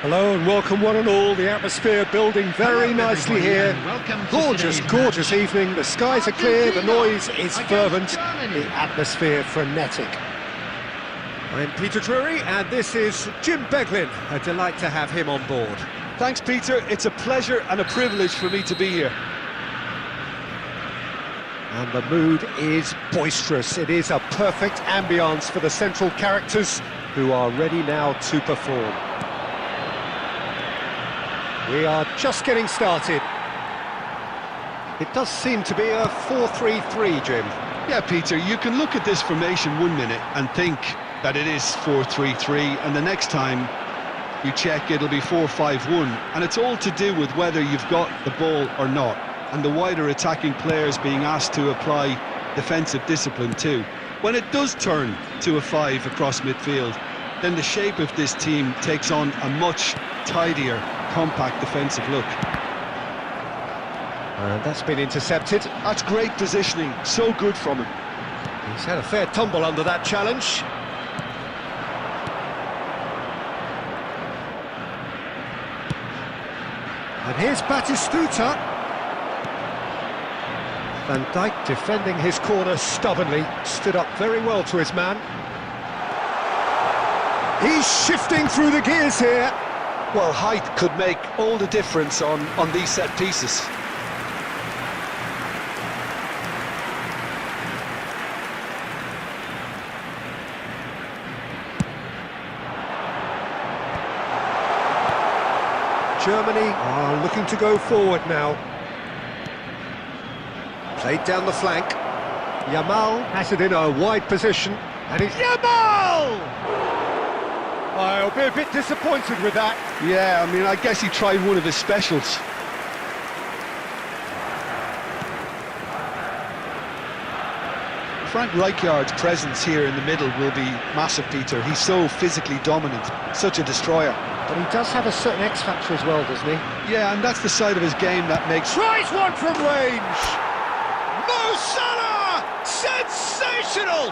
Hello and welcome one and all. The atmosphere building very nicely here. Gorgeous, gorgeous evening. The skies are clear, the noise is fervent, the atmosphere frenetic. I'm Peter Drury and this is Jim Beglin. A delight to have him on board. Thanks, Peter. It's a pleasure and a privilege for me to be here. And the mood is boisterous. It is a perfect ambience for the central characters who are ready now to perform. We are just getting started. It does seem to be a 4-3-3, Jim. Yeah, Peter, you can look at this formation 1 minute and think that it is 4-3-3, and the next time you check it'll be 4-5-1, and it's all to do with whether you've got the ball or not, and the wider attacking players being asked to apply defensive discipline too. When it does turn to a 5 across midfield, then the shape of this team takes on a much tidier, compact defensive look. And that's been intercepted. That's great positioning, so good from him. He's had a fair tumble under that challenge. And here's Batistuta. Van Dijk defending his corner stubbornly, stood up very well to his man. He's shifting through the gears here. Well, height could make all the difference on these set pieces. Germany are looking to go forward now. Played down the flank. Yamal has it in a wide position. And it's Yamal! I'll be a bit disappointed with that. Yeah, I mean, I guess he tried one of his specials. Frank Rijkaard's presence here in the middle will be massive, Peter. He's so physically dominant, such a destroyer. But he does have a certain X-factor as well, doesn't he? Yeah, and that's the side of his game that makes... Tries one from range! Mo Salah! Sensational!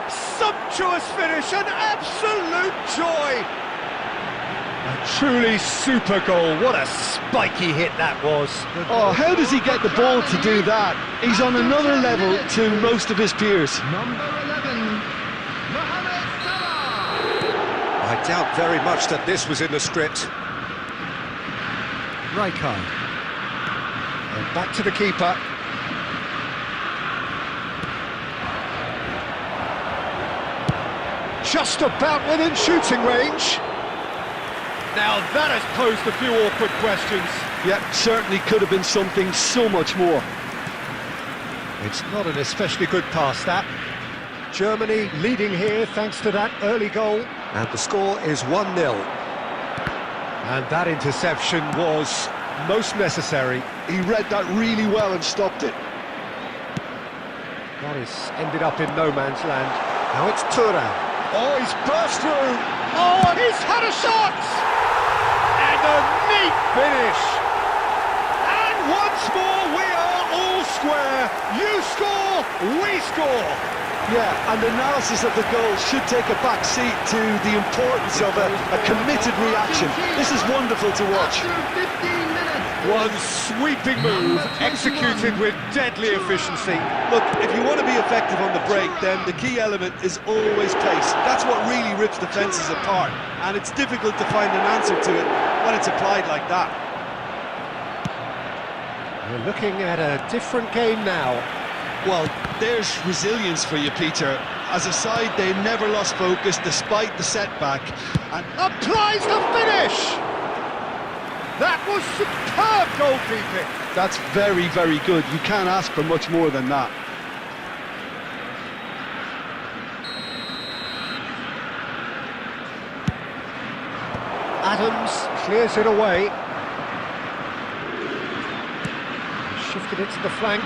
Sumptuous finish, an absolute joy! A truly super goal. What a spiky hit that was. Oh, how does he get the ball to do that? He's on another level to most of his peers. Number 11, Mohamed Salah. I doubt very much that this was in the script. Rijkaard. And back to the keeper. Just about within shooting range. Now that has posed a few awkward questions. Yeah, certainly could have been something so much more. It's not an especially good pass, that. Germany leading here thanks to that early goal. And the score is 1-0. And that interception was most necessary. He read that really well and stopped it. That is ended up in no man's land. Now it's Thuram. Oh, he's burst through. Oh, and he's had a shot! And a neat finish. And once more, we are all square. You score, we score. Yeah, and the analysis of the goal should take a back seat to the importance of a committed reaction. This is wonderful to watch. After 15 minutes. One sweeping move, executed with deadly efficiency. Look, if you want to be effective on the break, then the key element is always pace. That's what really rips defences apart, and it's difficult to find an answer to it when it's applied like that. We're looking at a different game now. Well, there's resilience for you, Peter. As a side, they never lost focus despite the setback. And Applies the finish! That was superb goalkeeping. that's very, very good. You can't ask for much more than that. Adams clears it away. Shifted it to the flank.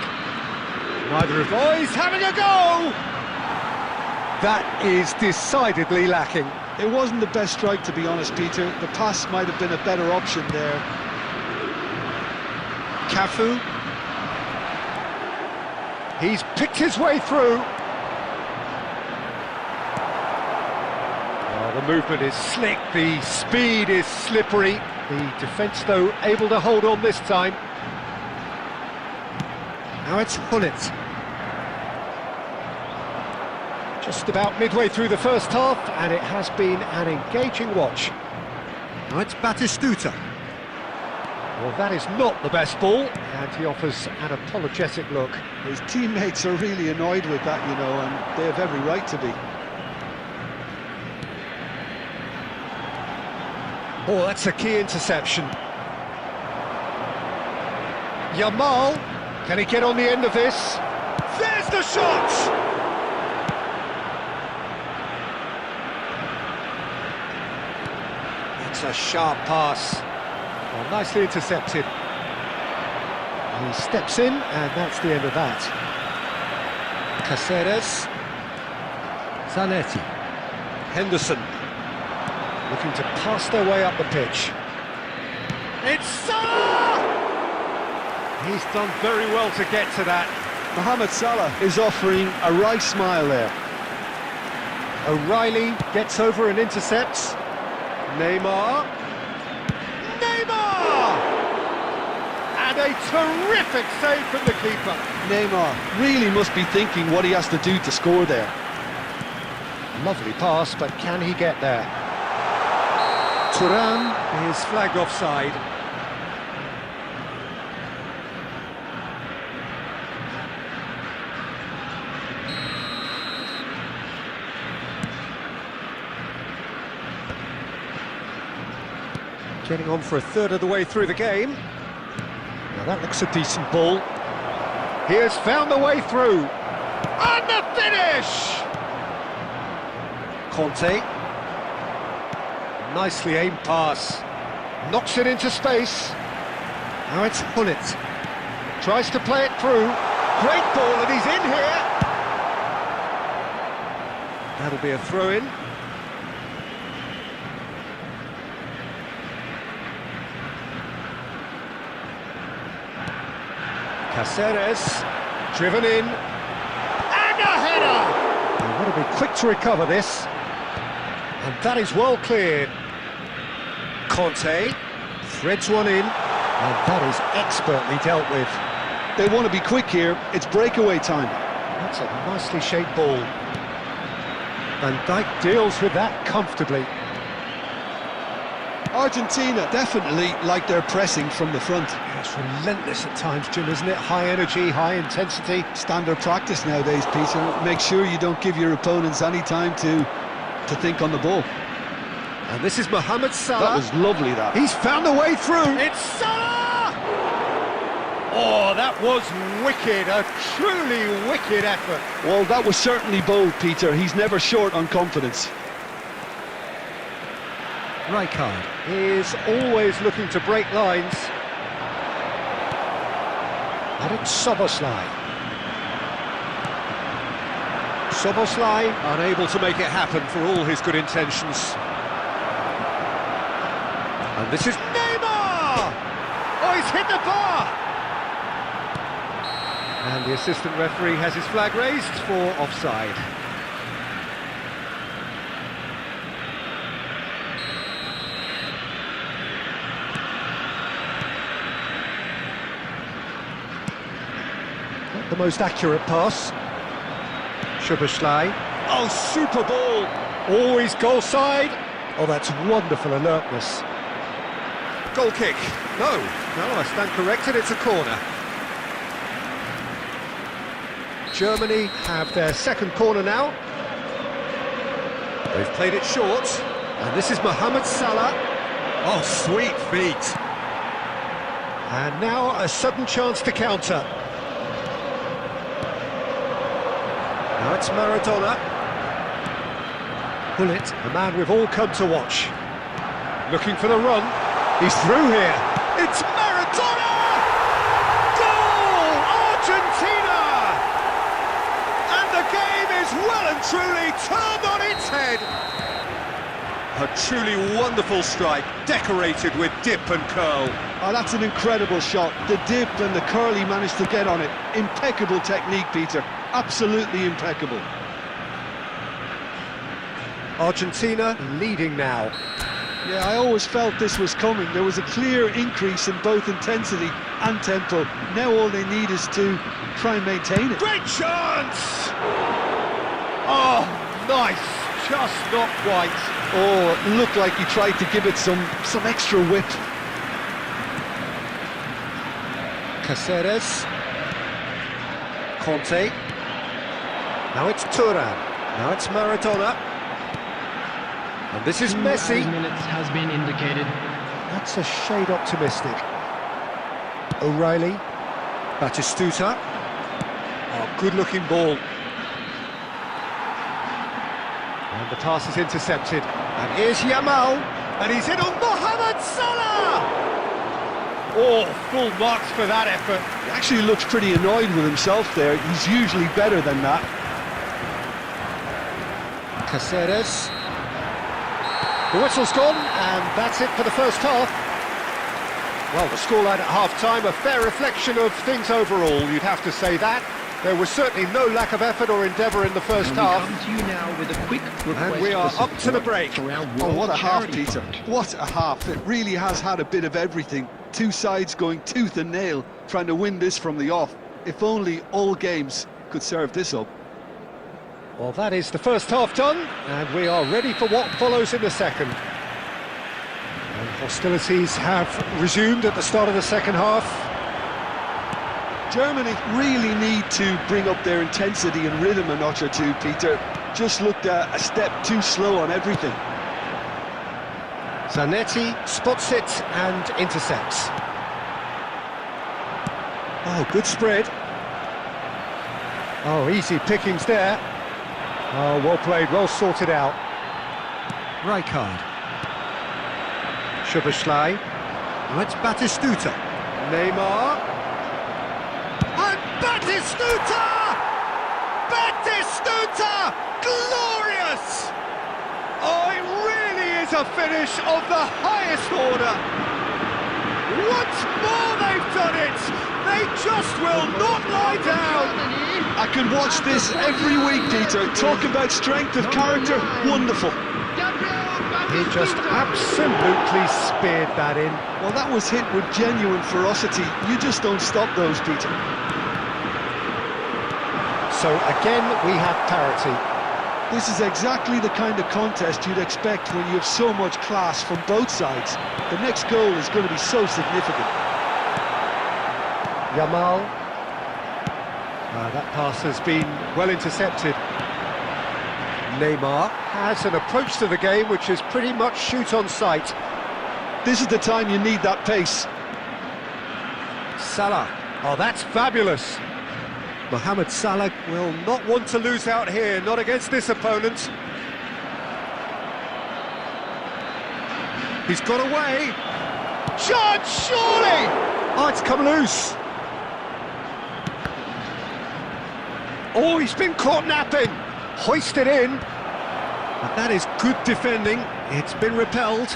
Neither of them. Oh, he's having a go! That is decidedly lacking. It wasn't the best strike, to be honest, Peter. The pass might have been a better option there. Cafu. He's picked his way through. The movement is slick, the speed is slippery. The defence, though, able to hold on this time. Now it's Hullet. Just about midway through the first half, and it has been an engaging watch. Now it's Batistuta. Well, that is not the best ball, and he offers an apologetic look. His teammates are really annoyed with that, you know, and they have every right to be. Oh, that's a key interception. Yamal, can he get on the end of this? There's the shot! It's a sharp pass. Well, nicely intercepted. He steps in, and that's the end of that. Caceres. Zanetti. Henderson. Looking to pass their way up the pitch. It's Salah! He's done very well to get to that. Mohamed Salah is offering a wry smile there. O'Reilly gets over and intercepts. Neymar! And a terrific save from the keeper. Neymar really must be thinking what he has to do to score there. Lovely pass, but can he get there? Turan is flagged offside. Getting on for a third of the way through the game. Now that looks a decent ball. He has found the way through. And the finish! Conte. Nicely aimed pass. Knocks it into space. Now it's Hullet. Tries to play it through. Great ball, and he's in here. That'll be a throw-in. Caceres, driven in, and a header! They want to be quick to recover this, and that is well cleared. Conte threads one in, and that is expertly dealt with. They want to be quick here, it's breakaway time. That's a nicely shaped ball. Van Dijk deals with that comfortably. Argentina definitely like their pressing from the front. It's relentless at times, Jim, isn't it? High energy, high intensity. Standard practice nowadays, Peter. Make sure you don't give your opponents any time to think on the ball. And this is Mohamed Salah. That was lovely, that. He's found a way through. It's Salah! Oh, that was wicked. A truly wicked effort. Well, that was certainly bold, Peter. He's never short on confidence. Rijkaard is always looking to break lines. And it's Szoboszlai. Szoboszlai unable to make it happen for all his good intentions. And this is Neymar! Oh, he's hit the bar! And the assistant referee has his flag raised for offside. Not the most accurate pass. Szoboszlai. Oh, super ball! Always goal side. Oh, that's wonderful alertness. Goal kick. No, I stand corrected, it's a corner. Germany have their second corner now. They've played it short, and this is Mohamed Salah. Oh, sweet feet. And now a sudden chance to counter. Now it's Maradona. Hullet, a man we've all come to watch. Looking for the run. He's through here. It's Maradona! Goal! Argentina! And the game is well and truly turned on its head. A truly wonderful strike, decorated with dip and curl. Oh, that's an incredible shot. The dip and the curl he managed to get on it. Impeccable technique, Peter. Absolutely impeccable. Argentina leading now. Yeah, I always felt this was coming. There was a clear increase in both intensity and tempo. Now all they need is to try and maintain it. Great chance! Oh, nice. Just not quite. Oh, it looked like he tried to give it some extra whip. Caceres. Conte. Now it's Turan. Now it's Maradona. And this is Messi. 2 minutes has been indicated. That's a shade optimistic. O'Reilly. Batistuta. Oh, good-looking ball. And the pass is intercepted. And here's Yamal. And he's in on Mohamed Salah! Oh, full marks for that effort. He actually looks pretty annoyed with himself there. He's usually better than that. Caceres. The whistle's gone, and that's it for the first half. Well, the scoreline at half-time, a fair reflection of things overall, you'd have to say that. There was certainly no lack of effort or endeavour in the first half. We come to you now with a quick request. And we are up to the break. Oh, what a half, Peter. What a half. It really has had a bit of everything. Two sides going tooth and nail, trying to win this from the off. If only all games could serve this up. Well, that is the first half done, and we are ready for what follows in the second. And hostilities have resumed at the start of the second half. Germany really need to bring up their intensity and rhythm a notch or two, Peter. Just looked a step too slow on everything. Zanetti spots it and intercepts. Oh, good spread. Oh, easy pickings there. Oh, well played, well sorted out. Rijkaard. Szoboszlai. Now it's Batistuta. Neymar. And Batistuta! Batistuta! Glorious! Oh, it really is a finish of the highest order. Once more they've done it! They just will not lie down! I could watch this every week, Peter. Talk about strength of character, wonderful. He just absolutely speared that in. Well, that was hit with genuine ferocity. You just don't stop those, Peter. So again, we have parity. This is exactly the kind of contest you'd expect when you have so much class from both sides. The next goal is going to be so significant. Yamal. That pass has been well intercepted. Neymar has an approach to the game which is pretty much shoot on sight. This is the time you need that pace. Salah. Oh, that's fabulous. Mohamed Salah will not want to lose out here, not against this opponent. He's got away. Chance, surely! Oh, it's come loose. Oh, he's been caught napping. Hoisted in. But that is good defending. It's been repelled.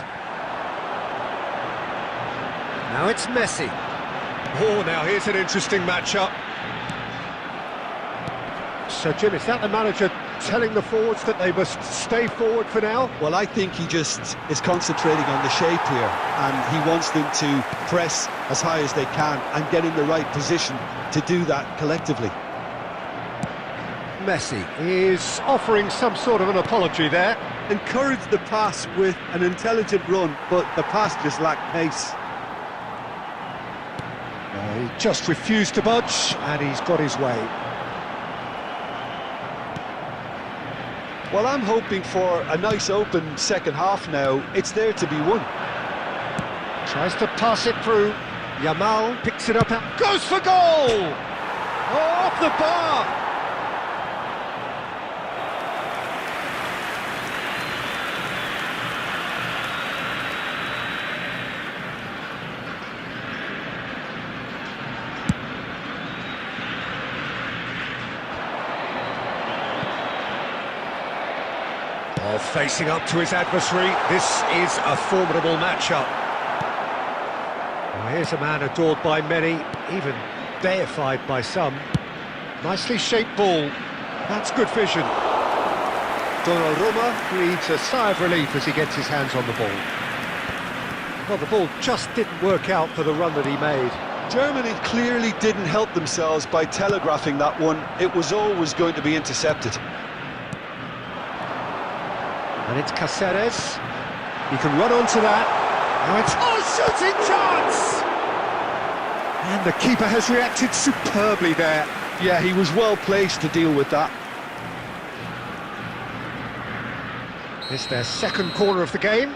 Now it's Messi. Oh, now here's an interesting matchup. So, Jim, is that the manager telling the forwards that they must stay forward for now? Well, I think he just is concentrating on the shape here, and he wants them to press as high as they can and get in the right position to do that collectively. Messi is offering some sort of an apology there. Encouraged the pass with an intelligent run, but the pass just lacked pace. He just refused to budge, and he's got his way. Well, I'm hoping for a nice open second half now. It's there to be won. Tries to pass it through. Yamal picks it up and goes for goal! Oh, off the bar! Oh, facing up to his adversary, this is a formidable matchup. Oh, here's a man adored by many, even deified by some. Nicely shaped ball. That's good vision. Donnarumma breathes a sigh of relief as he gets his hands on the ball. Well, the ball just didn't work out for the run that he made. Germany clearly didn't help themselves by telegraphing that one. It was always going to be intercepted. And it's Cáceres. He can run onto that. Now it's shooting chance! And the keeper has reacted superbly there. Yeah, he was well placed to deal with that. It's their second corner of the game.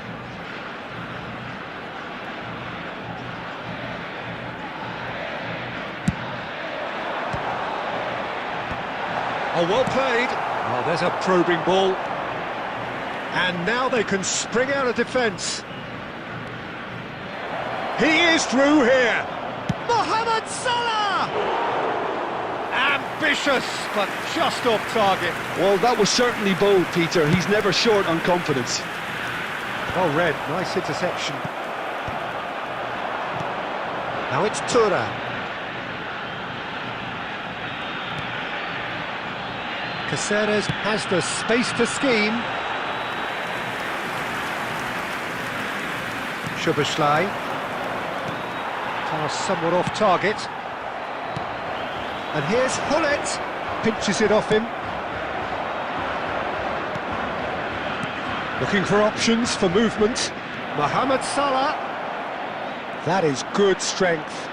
Oh, well played. Oh, there's a probing ball. And now they can spring out of defence. He is through here. Mohamed Salah! Ambitious, but just off target. Well, that was certainly bold, Peter. He's never short on confidence. Well read, nice interception. Now it's Tura. Cáceres has the space to scheme. Szoboszlai. Pass somewhat off target. And here's Hullet. Pinches it off him. Looking for options for movement. Mohamed Salah. That is good strength.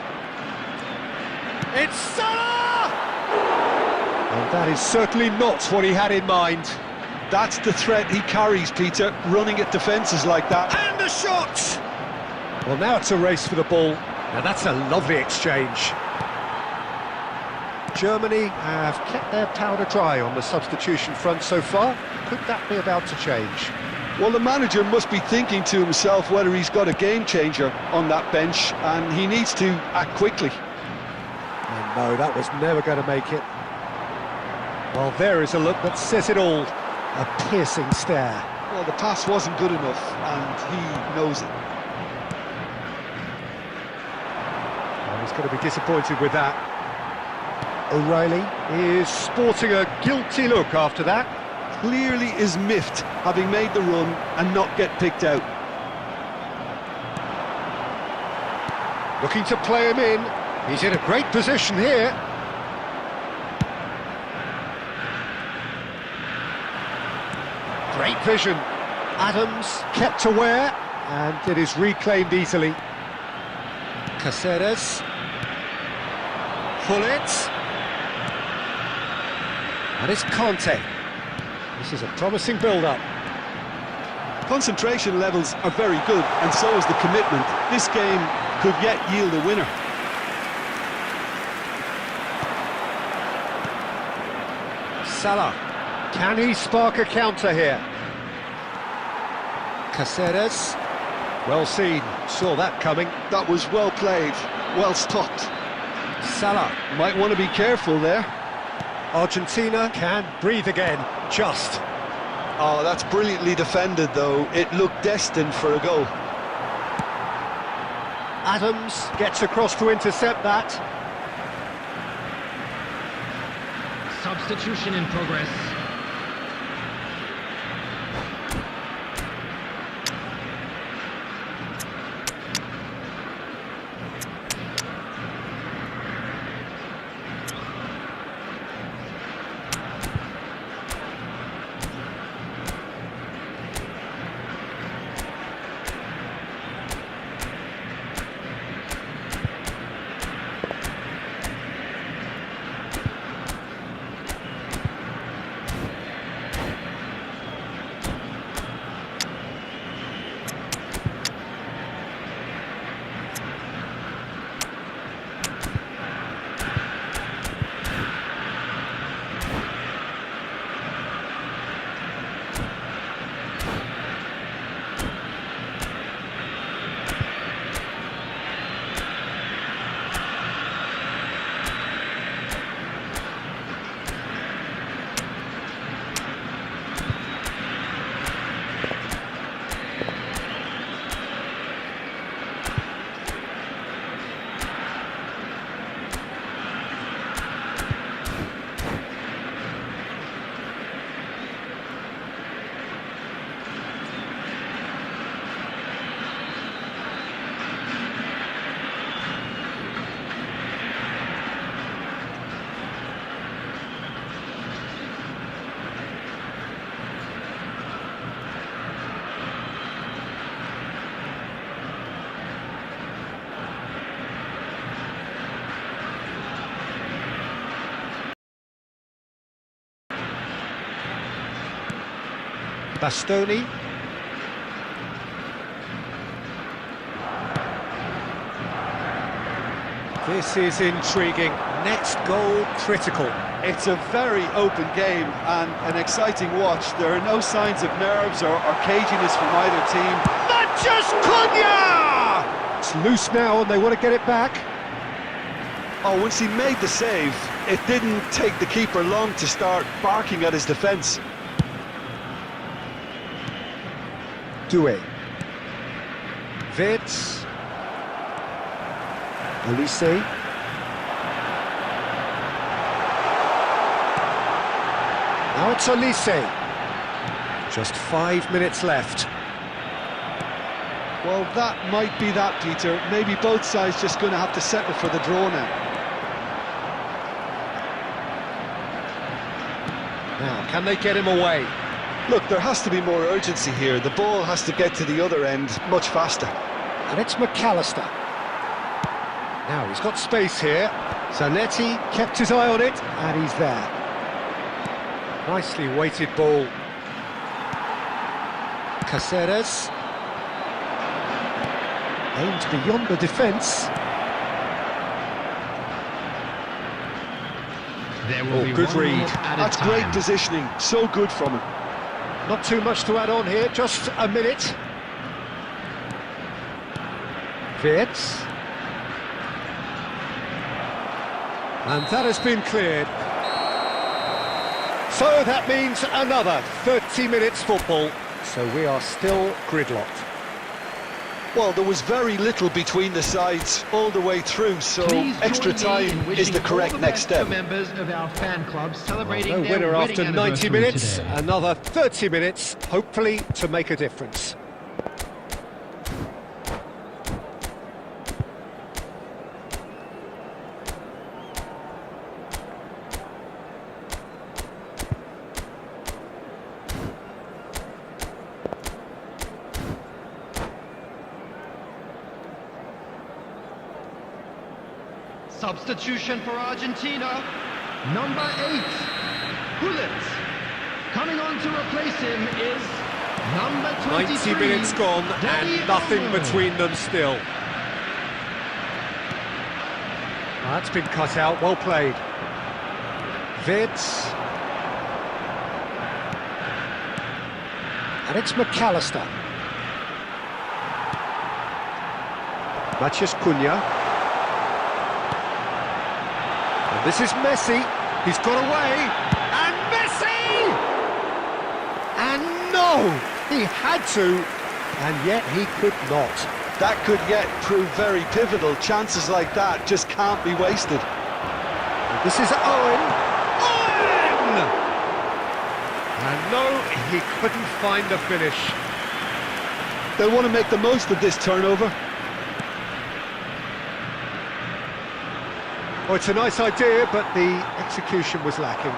It's Salah! And that is certainly not what he had in mind. That's the threat he carries, Peter, running at defences like that. And a shot! Well, now it's a race for the ball. Now that's a lovely exchange. Germany have kept their powder dry on the substitution front so far. Could that be about to change? Well, the manager must be thinking to himself whether he's got a game changer on that bench, and he needs to act quickly. And no, that was never going to make it. Well, there is a look that says it all. A piercing stare. Well, the pass wasn't good enough, and he knows it. Well, he's going to be disappointed with that. O'Reilly is sporting a guilty look after that. Clearly is miffed, having made the run and not get picked out. Looking to play him in. He's in a great position here. Great vision. Adams kept aware, and it is reclaimed easily. Cáceres. Hullet. And it's Conte. This is a promising build-up. Concentration levels are very good, and so is the commitment. This game could yet yield a winner. Salah. Can he spark a counter here? Cáceres. Well seen. Saw that coming. That was well played, well stopped. Salah. Might want to be careful there. Argentina can breathe again. Just. Oh, that's brilliantly defended, though. It looked destined for a goal. Adams gets across to intercept that. Substitution in progress. Bastoni. This is intriguing. Next goal critical. It's a very open game and an exciting watch. There are no signs of nerves or caginess from either team. Matches Cunha! It's loose now and they want to get it back. Oh, once he made the save, it didn't take the keeper long to start barking at his defence. Doué. Vitz. Olise. Now it's Olise. Just 5 minutes left. Well, that might be that, Peter. Maybe both sides just going to have to settle for the draw now. Now, can they get him away? Look, there has to be more urgency here. The ball has to get to the other end much faster. And it's McAllister. Now he's got space here. Zanetti kept his eye on it, and he's there. Nicely weighted ball. Caceres. Aimed beyond the defence. There will be good one read. minute at a That's time. great positioning. So good from him. Not too much to add on here, just a minute. Vitz. And that has been cleared. So that means another 30 minutes football. So we are still gridlocked. Well, there was very little between the sides all the way through, so Please extra join me in time wishing is the all correct next best to step. members of our fan club celebrating No their winner wedding after 90 anniversary minutes, today. another 30 minutes, hopefully to make a difference. Substitution for Argentina, number 8, Hullets. Coming on to replace him is number 23, 90 minutes gone Danny and nothing Olmo. between them still. That's been cut out, well played. Vitz. And it's McAllister. Matches Cunha. And this is Messi. He's got away. And Messi! And no! He had to, and yet he could not. That could yet prove very pivotal. Chances like that just can't be wasted. This is Owen. Owen! And no, he couldn't find the finish. They'll want to make the most of this turnover. Oh, it's a nice idea, but the execution was lacking.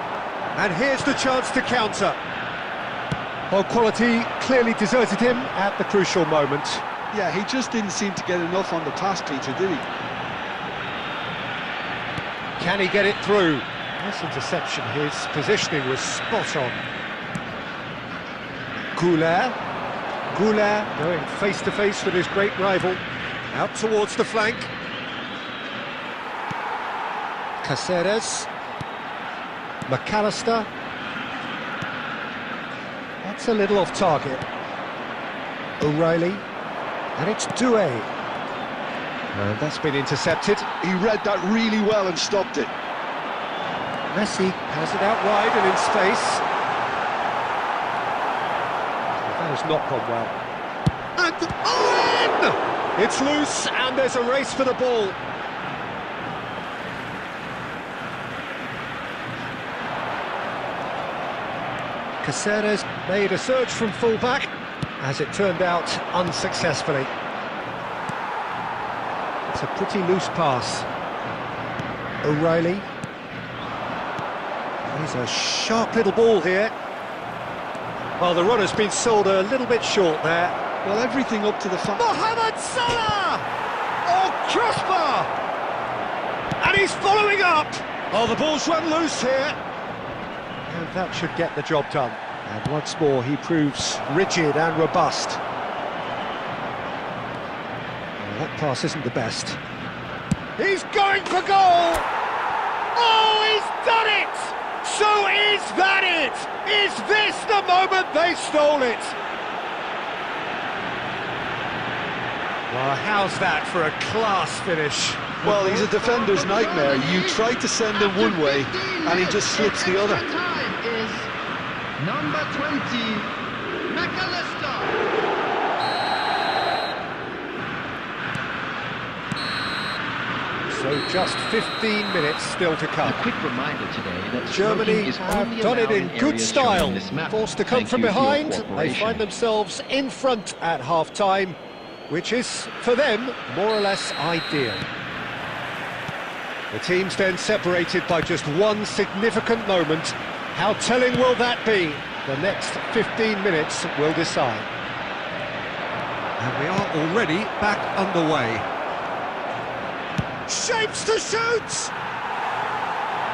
And here's the chance to counter. Well, quality clearly deserted him at the crucial moment. Yeah, he just didn't seem to get enough on the pass, Peter, did he? Can he get it through? Nice interception. His positioning was spot on. Goulart. Goulart going face-to-face with his great rival. Out towards the flank. Caceres. McAllister. That's a little off target. O'Reilly. And it's Doué. And that's been intercepted. He read that really well and stopped it. Messi has it out wide and in space. That has not gone well. And Owen! It's loose and there's a race for the ball. Caceres made a surge from full-back, as it turned out unsuccessfully. It's a pretty loose pass. O'Reilly. He's a sharp little ball here. Well, the runner's been sold a little bit short there. Well, everything up to the Mohamed Salah! Oh, crossbar! And he's following up! Oh, the ball's run loose here. And that should get the job done. And once more he proves rigid and robust. Well, that pass isn't the best. He's going for goal! Oh, he's done it! So is that it? Is this the moment they stole it? Well, how's that for a class finish? Well, he's a defender's nightmare. You try to send him one way, and he just slips the other. Time is number 20, McAllister. So just 15 minutes still to come. A quick reminder today that Germany is have only done it allowed in good areas shown style. on this map. Forced to come Thank from you for your behind, they cooperation. find themselves in front at half-time, which is, for them, more or less ideal. The team's then separated by just one significant moment. How telling will that be? The next 15 minutes will decide. And we are already back underway. Shapes to shoot!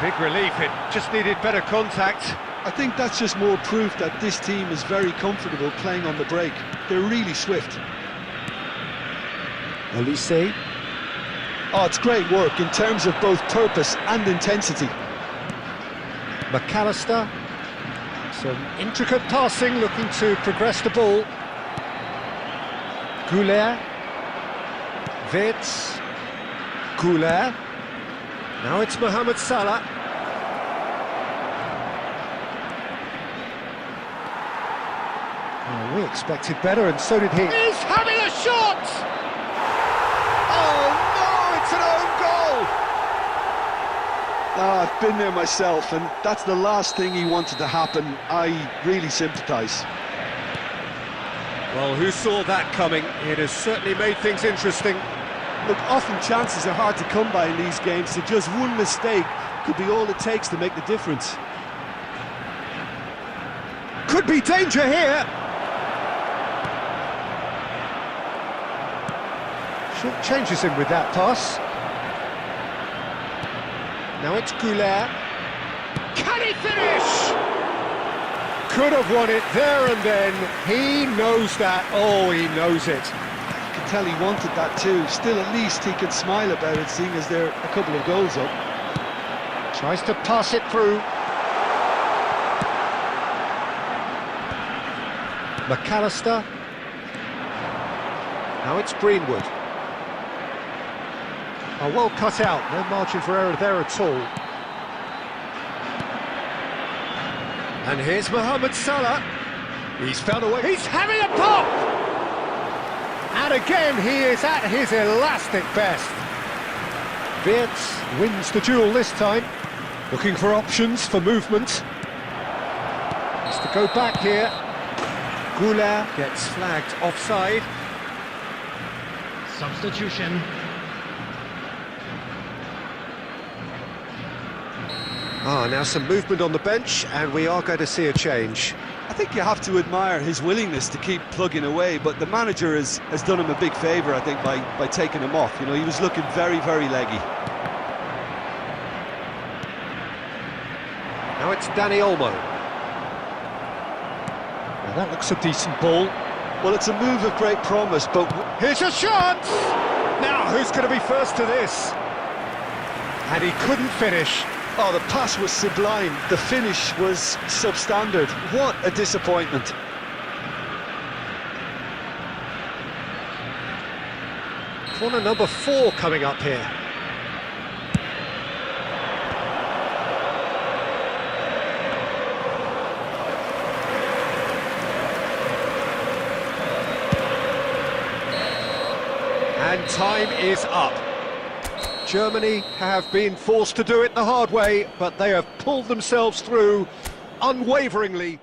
Big relief, it just needed better contact. I think that's just more proof that this team is very comfortable playing on the break. They're really swift. Elise. Oh, it's great work in terms of both purpose and intensity. McAllister. Some intricate passing, looking to progress the ball. Goulet. Wirtz. Goulet. Now it's Mohamed Salah. Oh, we expected better, and so did he. He's having a shot! Oh no, it's an own goal! Ah, I've been there myself, and that's the last thing he wanted to happen. I really sympathise. Well, who saw that coming? It has certainly made things interesting. Look, often chances are hard to come by in these games, so just one mistake could be all it takes to make the difference. Could be danger here! Short changes him with that pass. Now it's Goulet. Can he finish? Could have won it there and then. He knows that. Oh, he knows it. You can tell he wanted that too. Still, at least he can smile about it, seeing as they're a couple of goals up. Tries to pass it through. McAllister. Now it's Greenwood. Oh, well cut out, no margin for error there at all. And here's Mohamed Salah. He's found a way. He's having a pop! And again, he is at his elastic best. Wirtz wins the duel this time. Looking for options for movement. Has to go back here. Goulet gets flagged offside. Substitution. Now some movement on the bench, and we are going to see a change. I think you have to admire his willingness to keep plugging away, but the manager has done him a big favour, I think, by taking him off. You know, he was looking very, very leggy. Now it's Danny Olmo. Now that looks a decent ball. Well, it's a move of great promise, but Here's a chance! Now, who's going to be first to this? And he couldn't finish. oh, the pass was sublime. The finish was substandard. What a disappointment. Corner number 4 coming up here. And time is up. Germany have been forced to do it the hard way, but they have pulled themselves through unwaveringly.